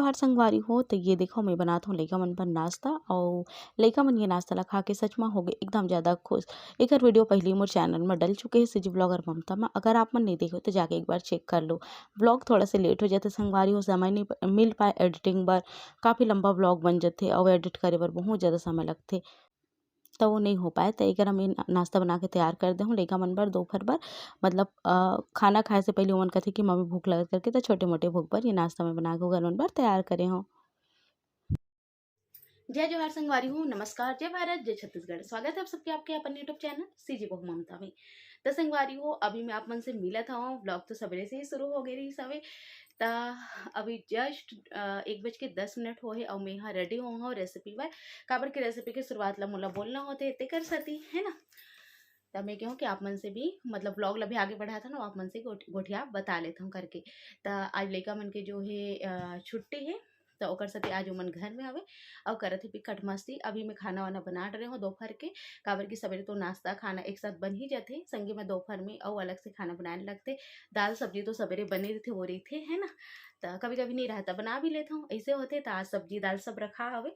जोहार संगवारी हो। तो ये देखो मैं बनाता हूँ लइका मन बर नाश्ता और लइका मन ये नाश्ता ला खा के सच में हो गए एकदम ज़्यादा खुश। एकर वीडियो पहले मोर चैनल में डल चुके हैं सिजी ब्लॉगर ममता में। अगर आप मन नहीं देखो तो जाके एक बार चेक कर लो। ब्लॉग थोड़ा सा लेट हो जाते संगवारी हो, समय नहीं मिल पाए एडिटिंग बर। काफ़ी लंबा ब्लॉग बन जाते और एडिट करे बर बहुत ज़्यादा समय लगते, तो वो नहीं हो पाए। तो एक हम नाश्ता बना के तैयार कर दे हूँ लइका मन बर दोपहर बर। मतलब खाना खाए से पहले ओमन कथे कि मम्मी भूख लगत करके, तो छोटे मोटे भूख बर ये नाश्ता मैं बना के ओकर मन बर तैयार करे हूँ। जय जोहार संगवारी हूँ, नमस्कार, जय भारत, जय छत्तीसगढ़। स्वागत है आप सबके आपके अपन यूट्यूब चैनल सीजी बहू ममता में। तो संगवारी हो अभी मैं आप मन से मिलत हूँ। ब्लॉग तो सवेरे से ही शुरू हो गई रही सवे। ता अभी जस्ट 1:10 हो है और मैं यहाँ रेडी हूँ रेसिपी पर। काबर की रेसिपी की शुरुआत ला मोला बोलना होते ते कर सती है ना। तब मैं कहूँ कि आप मन से भी मतलब ब्लॉग ला भी आगे बढ़ाया था ना, आप मन से गोठिया बता लेता हूँ करके। तो आज लइका मन के जो है छुट्टी है, तो ओकर साथे आज ओमन घर में आवे और करत है पिकट मस्ती। अभी मैं खाना वाना बना रहे हूँ दोपहर के। काबर की सवेरे तो नाश्ता खाना एक साथ बन ही जाते, संगे में दोपहर में और अलग से खाना बनाने लगते। दाल सब्जी तो सवेरे बने रहते वो रही थे है ना। तो कभी कभी नहीं रहता बना भी लेता हूँ, ऐसे होते। तो आज सब्जी दाल सब रखा हवे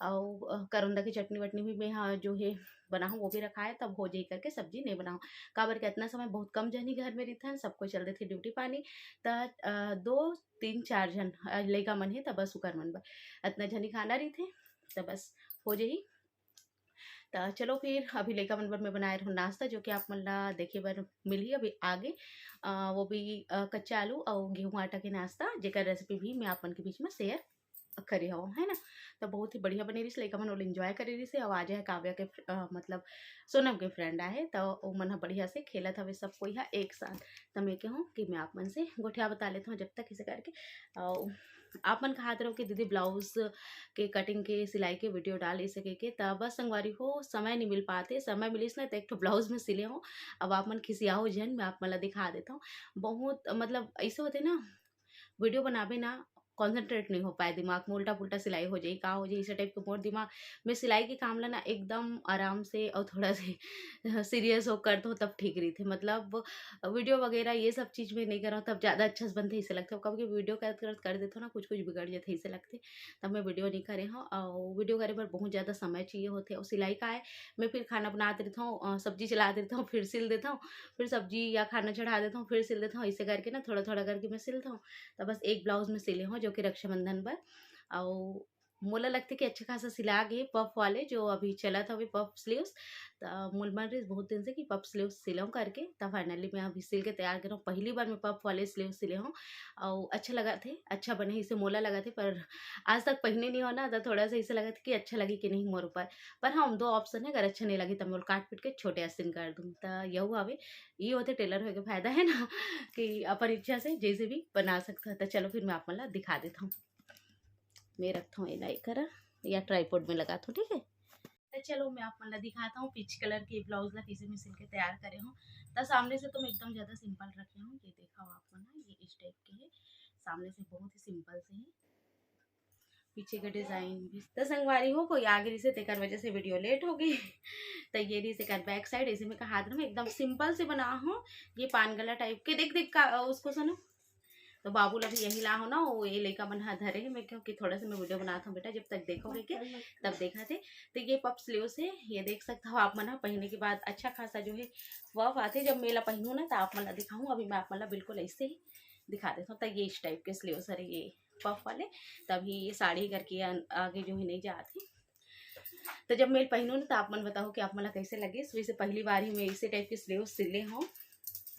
और करौंदा की चटनी वटनी भी मैं हाँ जो है बनाऊँ वो भी रखा है। तब हो जाई करके सब्जी नहीं बनाऊँ। काबर के इतना समय बहुत कम जनी घर में रहता है, सबको चल रहे थे ड्यूटी पानी। त 2 3 4 जन लइका मन है, तब बस उकर मन बर इतना जनी खाना रही थे, तब बस हो जाही। तो चलो फिर अभी लइका मन बर मैं बनाए रहूँ नाश्ता, जो कि आप मन ला देखे बर मिली अभी आगे। वो भी कच्चा आलू और गेहूं आटा के नाश्ता, जेकर रेसिपी भी मैं आप मन के बीच में शेयर करे हो है ना। तो बहुत ही बढ़िया बने रही लइका मन एंजॉय करे रही से। और आज है काव्या के मतलब सोनम के फ्रेंड आए, तो वो मन ह बढ़िया से खेलत हवे सब कोई है एक साथ। तो मैं कहूँ कि मैं आप मन से गोठिया बता लेता हूँ जब तक इसे करके। और आप मन कहा रहो कि दीदी ब्लाउज के कटिंग के सिलाई के वीडियो डाल ऐसे के, तब बस संगवारी हो समय नहीं मिल पाते। समय मिलीस ना तो एक तो ब्लाउज में सिले हो। अब आप मन खिसिया हो जन, मैं आप मन ला दिखा देता हूँ। बहुत मतलब ऐसे होते ना वीडियो बनाबे ना, कॉन्सेंट्रेट नहीं हो पाए, दिमाग में उल्टा पुल्टा सिलाई हो जाए का हो जाए इस टाइप के। मोर दिमाग में सिलाई के काम ला ना एकदम आराम से और थोड़ा से सीरियस होकर तो तब ठीक रही थी। मतलब वीडियो वगैरह ये सब चीज़ में नहीं कर रहा हूँ तब ज़्यादा अच्छा से बनते ऐसे लगता है। कभी वीडियो कर देते हो ना कुछ कुछ बिगड़ जाते ऐसे लगते, तब मैं वीडियो नहीं करे हूँ। और वीडियो करे पर बहुत ज़्यादा समय चाहिए होते। और सिलाई का है मैं फिर खाना बना देता हूँ, सब्जी चला देता हूँ, फिर सिल देता हूँ, फिर सब्जी या खाना चढ़ा देता हूँ, फिर सिल देता हूँ। ऐसे करके ना थोड़ा थोड़ा करके मैं सिलता हूँ। तो बस एक ब्लाउज में सिले हूँ जो कि रक्षाबंधन पर। और मोला लगता कि अच्छा खासा सिला गए पफ वाले जो अभी चला था अभी पफ स्लीव्स। तो मूल मन रही बहुत दिन से कि पफ स्लीव्स सिलाऊँ करके। तब फाइनली मैं अभी सिल के तैयार कर रहा हूँ। पहली बार मैं पफ वाले स्लीव सिले हूँ और अच्छा लगा थे, अच्छा बने इसे मोला लगा थे। पर आज तक पहने नहीं हो ना, तो थोड़ा सा इसे लगा था कि अच्छा लगे कि नहीं मोर ऊपर। पर हाँ दो ऑप्शन है, अगर अच्छा नहीं लगे तो मैं काट पीट के छोटे आस्तीन कर दूँ। तो यह आवे ये होते टेलर हो के फायदा है ना कि अपन इच्छा से जैसे भी बना सकता है। तो चलो फिर मैं आप मतलब दिखा देता हूँ। मैं रखता हूँ इलाई करा या ट्राईपोड में लगाता हूँ, ठीक है। तो चलो मैं आप मतलब दिखाता हूँ पीच कलर के ब्लाउज ला कैसे मैं सिल के तैयार करे हूँ। तो सामने से तो मैं एकदम ज़्यादा सिंपल रखे हूँ, ये देखा हो आप ना, ये इस टाइप के है। सामने से बहुत ही सिंपल से है, पीछे का डिजाइन भी तो संगवारी हो कोई आगे से तेकर वजह से वीडियो लेट हो गई। तो ये री से कर बैक साइड ऐसे में हाथ में एकदम सिंपल से बना हूँ। ये पान गला टाइप के देख देख का उसको सुनो। तो बाबू ला भी यही ला हो ना, वो ये लड़का मन हाथ धरे है। मैं क्योंकि थोड़ा सा मैं वीडियो बनाता हूँ बेटा, जब तक देखोगे के तब देखा थे। तो ये पप स्लीव से ये देख सकते हो आप मन पहनने के बाद अच्छा खासा जो है वह आते। जब मेला पहनूँ ना तो आप मन दिखाऊँ। अभी मैं आप मन बिल्कुल ऐसे ही दिखा देता हूँ। तो ये इस टाइप के स्लीव सर ये पफ वाले, तभी ये साड़ी करके आगे जो है नहीं जाती। तो जब मैं पहनूँ ना तो आप मन बताओ कि आप मन कैसे लगे। वैसे पहली बार ही मैं इसी टाइप के स्लीव सिले हूँ,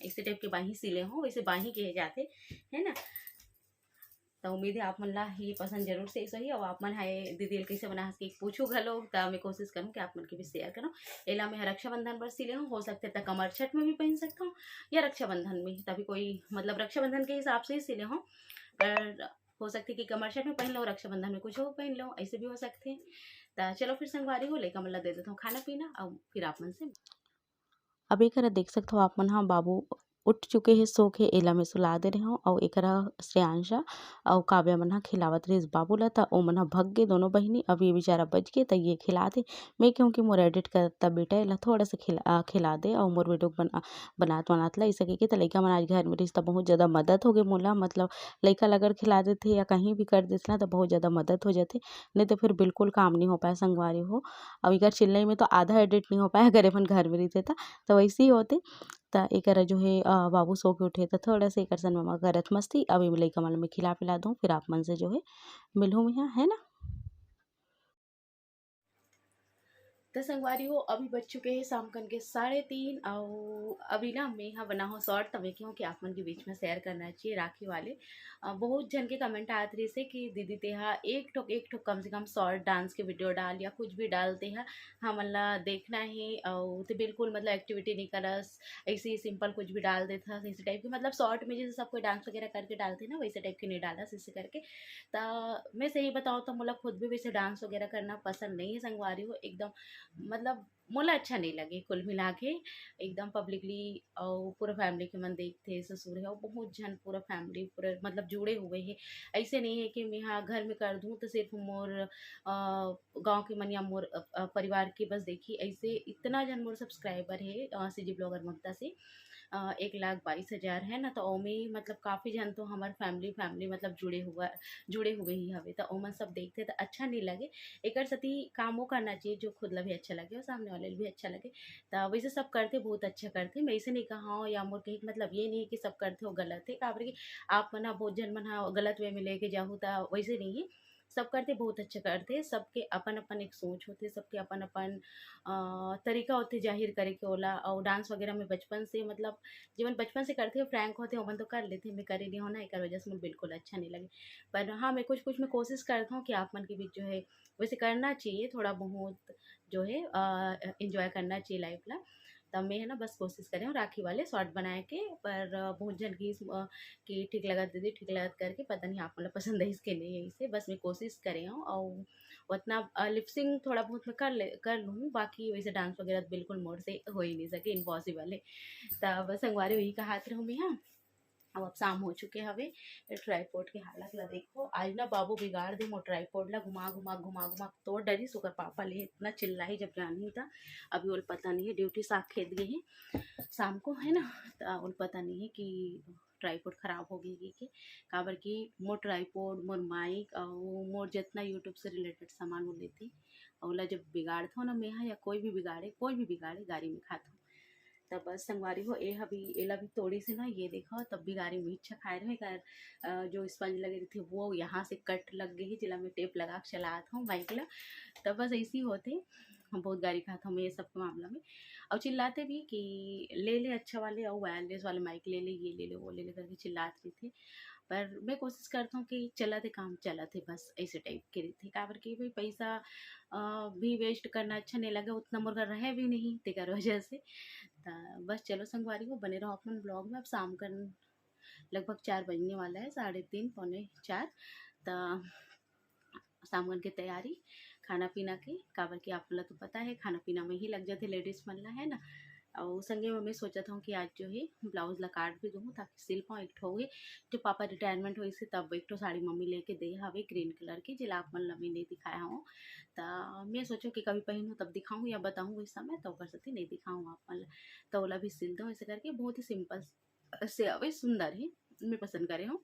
इसी टाइप के बाही सिले हूँ, वैसे बाही कहे जाते है ना। तो उम्मीद है आप मन ला ये पसंद जरूर से सही। और आप मन हाय दीदी कैसे बना के पूछू घलो, तो मैं कोशिश करूँ कि आप मन के भी शेयर करूँ। एला मैं रक्षाबंधन पर सिले हूँ, हो सकते तो कमर छठ में भी पहन सकता हूँ या रक्षाबंधन में। तभी कोई मतलब रक्षाबंधन के हिसाब से ही सिले हूँ, पर हो सकती है कि कमर छठ में पहन लो, रक्षाबंधन में कुछ हो पहन लो, ऐसे भी हो सकते हैं। तो चलो फिर संगवारी हो लेकर मतलब दे देता हूँ खाना पीना और फिर आप मन से। अब एक देख सकते हो आप मन, हाँ बाबू उठ चुके हैं सो के, एला में सुला दे रहे हूँ। और एकरा श्रेयांशा और काव्या मन ह खिलावत रहिस बाबू ला, त ओ मन ह भग गे दोनों बहिनी। अब ये बेचारा बच गे, त ये खिला दे। मैं कहूँ कि मोर एडिट करता बेटा एला थोड़ा सा खिला दे, और मोर वीडियो बनात ला ऐसा कहिके। त लइका मन आज घर में रहिस त बहुत ज़्यादा मदद हो गे मोला। मतलब लइका ला अगर खिला देथे या कहीं भी कर देथे ना, त बहुत ज़्यादा मदद हो जाथे, नहीं तो फिर बिल्कुल काम नहीं हो पाए संगवारी हो। अब एकर चिल्लई में तो आधा एडिट नहीं हो पाए अगर एमन घर में रहिथे त। तो वैसे ही होथे। त एकरा जो है बाबू सो के उठे त थोड़ा सा एकर सन मम्मा करत मस्ती। अब ये लइका मन ल मैं खिला पिला दूँ, फिर आप मन से जो है मिलूँ मैं, है ना। तो संगवारी हो अभी बज चुके हैं शाम कन के 3:30। और अभी ना मैं यहाँ बना हो शॉर्ट, तब क्यों कि आप मन के बीच में शेयर करना चाहिए राखी वाले। बहुत जन के कमेंट आते रही से कि दीदी तेहा एक ठोक कम से कम शॉर्ट डांस के वीडियो डाल या कुछ भी डालते हैं, हमला देखना है। और तो बिल्कुल मतलब एक्टिविटी नहीं करस, ऐसे ही सिंपल कुछ भी डाल देता इसी टाइप की। मतलब शॉर्ट में जैसे सब कोई डांस वगैरह करके डालते ना, वैसे टाइप की नहीं डाला इसे करके। तो मैं सही बताऊँ तो मुझे खुद भी वैसे डांस वगैरह करना पसंद नहीं है संगवारी हो एकदम। मतलब मोला अच्छा नहीं लगे कुल मिला के एकदम पब्लिकली। और पूरा फैमिली के मन देखते ससुर है और बहुत जन पूरा फैमिली पूरा मतलब जुड़े हुए हैं। ऐसे नहीं है कि मैं यहाँ घर में कर दूँ तो सिर्फ मोर गांव के मन या मोर परिवार के बस देखी। ऐसे इतना जन मोर सब्सक्राइबर है सीजी ब्लॉगर ममता से 1,22,000 है ना। तो ओमे मतलब काफ़ी जन तो हमारे फैमिली मतलब जुड़े हुए ही हवे। तो ओमन सब देखते तो अच्छा नहीं लगे। एक सती काम वो करना चाहिए जो खुद ला भी अच्छा लगे और सामने वाले भी अच्छा लगे। तो वैसे सब करते बहुत अच्छा करते, मैं ऐसे नहीं कहा या मोर कहे के मतलब ये नहीं है कि सब करते हो गलत है। काबर कि आप मना बहुत जन मना गलत वे में लेके जाहू तो वैसे नहीं है। सब करते बहुत अच्छा करते, सबके अपन अपन एक सोच होते, सबके अपन अपन तरीका होते जाहिर करे के ओला। और डांस वगैरह में बचपन से मतलब जीवन बचपन से करते हो फ्रैंक होते ओमन तो कर लेते, मैं करे नहीं हो ना, एक वजह से मुझे बिल्कुल अच्छा नहीं लगे। पर हाँ मैं कुछ मैं कोशिश करता हूँ कि आप मन के बीच जो है वैसे करना चाहिए, थोड़ा बहुत जो है इंजॉय करना चाहिए लाइफ ला। तब मैं है ना बस कोशिश करें राखी वाले शॉर्ट बनाए के। पर बहुत जन की कि ठीक लगा दीदी ठीक लगा करके, पता नहीं आप मतलब पसंद है इसके नहीं है इसे, बस मैं कोशिश करे हूँ। और उतना लिपसिंग थोड़ा बहुत मैं कर लूँ, बाकी वैसे डांस वगैरह तो बिल्कुल मोड़ से हो ही नहीं सके, इम्पॉसिबल है। तब संगवारी वही कहा रहूँ मैं। हाँ अब शाम हो चुके हवे। ट्राईपोड के हालत ला देखो, आज ना बाबू बिगाड़ दे मोर ट्राईपोड ला, घुमा तोड़ डरी सुकर पापा ले इतना चिल्लाई जब जानी था। अभी वो पता नहीं है ड्यूटी साख खेत गए हैं शाम को, है ना। तो वो पता नहीं है कि ट्राईपोड खराब हो गई के काबर की मोर ट्राईपोड मोर माइक और मोर जितना यूट्यूब से रिलेटेड सामान वो लेती। और जब बिगाड़ थो ना मैं या कोई भी बिगाड़े गाड़ी में खाता। तब बस संगवारी हो ए हबी एला भी तोड़ी से ना ये देखो, तब भी गाड़ी में इच्छा खाए रहे कर जो स्पंज लगे रही थी वो यहाँ से कट लग गई जिला में टेप लगा के चला हूँ बाइक ला। तब बस ऐसी होते हम बहुत गाड़ी खाता हूँ मैं ये सब के मामला में। और चिल्लाते भी कि ले अच्छा वाले और वायरलेस वाले माइक ले ले, ये ले ले वो ले ले करके चिल्लाते थे। पर मैं कोशिश करता हूँ कि चला थे काम चला थे बस ऐसे टाइप के थे। काबर कि भाई पैसा भी वेस्ट करना अच्छा नहीं लगा, उतना मुर्गा रहे भी नहीं तेकर वजह से। बस चलो संगवारी को बने रहो अपन ब्लॉग में। अब शाम का लगभग 4 बजने वाला है, 3:30 पौने 4। तो सामान की तैयारी खाना पीना की, काबर की आप तो पता है खाना पीना में ही लग जाते लेडीज मन ला, है ना। और संगे में मैं सोचा था कि आज जो है ब्लाउज ला काट भी दूँ ताकि सिल पाऊँ। एक ठो हुए जो पापा रिटायरमेंट हुई से तब एक ठो साड़ी मम्मी लेके दे हवे ग्रीन कलर की, जिला आप मन ला मैं नहीं दिखाया हूँ। तो मैं सोचो कि कभी पहनूँ तब दिखाऊँ या बताऊँ उस समय, तो कर सकती नहीं दिखाऊँ आप मन ला। तो ओला भी सिल दूँ ऐसे करके, बहुत ही सिंपल से अवे सुंदर है, मैं पसंद करे हूँ।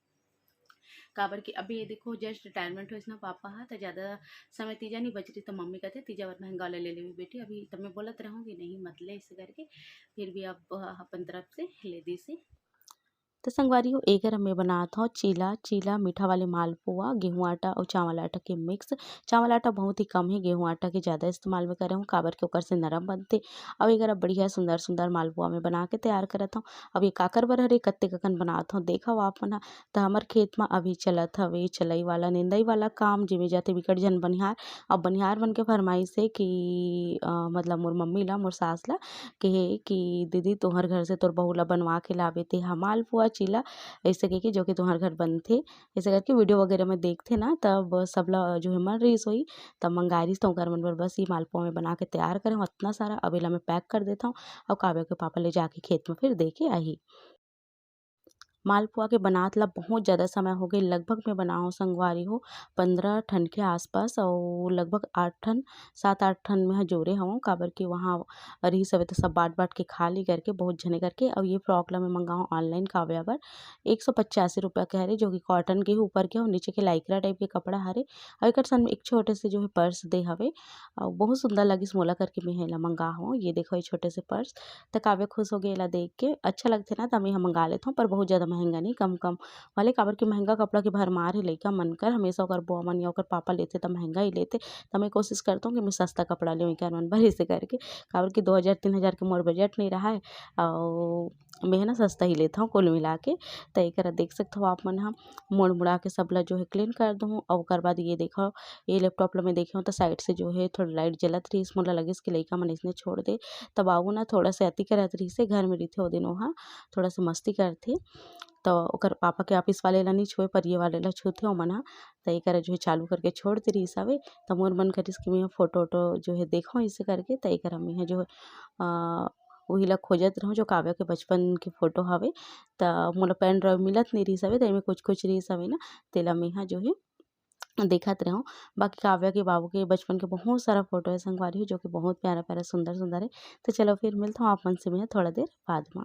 काबर कि अभी ये देखो जस्ट रिटायरमेंट हुई ना पापा हा, तो ज़्यादा समय तीजा नहीं बच रही। तो मम्मी कहते तीजा वर महंगा वाला ले ले बेटी, अभी तब मैं बोलत रहूँगी नहीं मत ले इसे करके, फिर भी अब अपन तरफ से ले दी से। तो संगवारी हो एकर मैं बनात हूँ चीला मीठा वाले मालपुआ, गेहूँ आटा और चावल आटा के मिक्स। चावल आटा बहुत ही कम है, गेहूँ आटा के ज़्यादा इस्तेमाल में करे हूँ काबर के ओकर से नरम बनते। अब एकर बढ़िया सुंदर सुंदर मालपुआ में बना के तैयार करत हूँ। अब ये काकर बर हरे कत्ते ककन बनात हूँ देखा आप मन। तो हमार खेत में अभी चलत हवे चलई वाला निंदई वाला काम, जिमे जाते बिकट जन बनिहार। अब बनिहार मन के फरमाइश है कि मतलब मोर मम्मी ला मोर सास ला कहे कि दीदी तुहर घर से तोर बहू ला बनवा के लाबे ते हा मालपुआ चीला, ऐसे कहिके जो कि तुम्हारे घर बनथे। ऐसे करके वीडियो वगैरह में देखथे ना, तब सब ला जो है मन रहीस होई तब मंगाए रहीस। तो ओकर मन बर बस ये मालपुआ में बना के तैयार करे हूँ इतना सारा। अब एला मैं पैक कर देता हूँ और काव्या के पापा ले जाके खेत में फिर दे के आही। मालपुआ के बनात ला बहुत ज़्यादा समय हो गए, लगभग मैं बनाऊँ संगवारी हो 15 ठन के आसपास और लगभग 8 ठन 7-8 ठन में जोरे हवों, काबर के वहाँ रहिस हवे तो सब बाट-बाट के खा ली करके बहुत झने करके। और ये फ्रॉक ला मैं मंगाऊँ ऑनलाइन काव्या बर 185 रुपया के हरे, जो कि कॉटन के ही ऊपर के और नीचे के लाइक्रा टाइप के कपड़ा हरे। और एकर संग में एक छोटे से जो है पर्स दे हवे और बहुत सुंदर लगिस मोला करके मैं एला मंगा हूँ। ये देखो ये छोटे से पर्स तो काव्या खुश हो गई एला देख के, अच्छा लगथे ना तो मैं एहा मंगा लेथों, पर बहुत ज़्यादा महंगा नहीं, कम वाले, काबर के महंगा कपड़ा के भरमार हे लइका मन कर, हमेशा ओकर बुआ मन या ओकर पापा लेथे तो महंगा ही लेथे। तो मैं कोशिश करता हूँ कि मैं सस्ता कपड़ा लेहूँ एकर मन बर, ऐसे करके काबर के 2000-3000 के मोर बजट नहीं राहय और मैं ना सस्ता ही लेथों कुल मिला के। तो एकरा देख सकथव आप मन ह मोड़-मुड़ा के सब ला जो है क्लीन कर दूँ और ओकर बाद ये देखो ये लैपटॉप ला मैं देखे हूँ तो साइड से जो है थोड़ा लाइट जलत रहिस, मोला लगिस कि लइका मन अइसने छोड़ दे। तब बाबू ना थोड़ा सा अति करत रहिस हे, घर में रहिथे ओ दिन ओहा थोड़ा सा मस्ती करथे। तो ओकर पापा के ऑफिस वाले ला नहीं छुए पर ये वाले ला छूथे ओमन ह। तो एकरा जो है चालू करके छोड़ दे रहिस हवे। तो मोर मन करिस कि मैं फोटो-वोटो जो है देखूँ ऐसे करके, तो एकरा में जो है उही ला खोजत रहूँ जो काव्या के बचपन के फोटो हवे। तो मोला पेन ड्राइव मिलत नहीं रहिस हवे, तो एमे कुछ-कुछ रहिस हवे ना तेला मेंहा जो है देखत रहूँ। बाकी काव्या के बाबू के बचपन के बहुत सारा फोटो है संगवारी हो, जो कि बहुत प्यारा-प्यारा सुंदर-सुंदर है। तो चलो फिर मिलथों आप मन से मैं थोड़ा देर बाद म।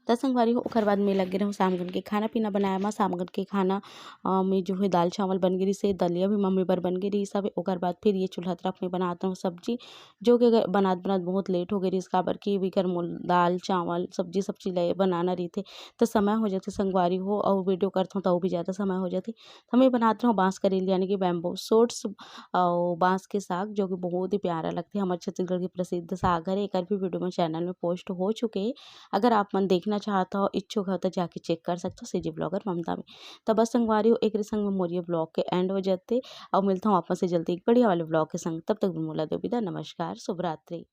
त संगवारी हो ओकर बाद में लगे रहूँ शामगन के खाना-पीना बनाए म। शामगन के खाना में जो है दाल चावल बन गे रहिस हे, दलिया भी मम्मी बर बन गे रहिस हवे। ओकर बाद फिर ये चूल्हा तरफ में बनात रहूँ सब्जी, जो कि बनात-बनात बहुत लेट हो गे रहिस, काबर की बिकर मोल दाल चावल सब्जी सब चीज़ ल बनाना रहिथे तो समय हो जाथे संगवारी हो, और वीडियो करथों तो अउ भी ज़्यादा समय हो जाथे। तो मैं बनात रहूँ बाँस करेले यानी कि बैम्बू शूट्स अउ बाँस के साग, जो कि बहुत ही प्यारा लगथे। हमर छत्तीसगढ़ के प्रसिद्ध साग हरे, एकर भी वीडियो मोर चैनल में पोस्ट हो चुके हे। अगर आप मन देखना चाहत हो, इच्छुक हो तो जाके चेक कर सकते हो सीजी ब्लॉगर ममता में। तो बस संगवारी हो एकरे संग में मोर ये ब्लॉग के एंड हो जाथे और मिलता हूँ आप मन से जल्दी एक बढ़िया वाले ब्लॉग के संग। तब तक मोला दो विदा, नमस्कार, शुभ रात्रि।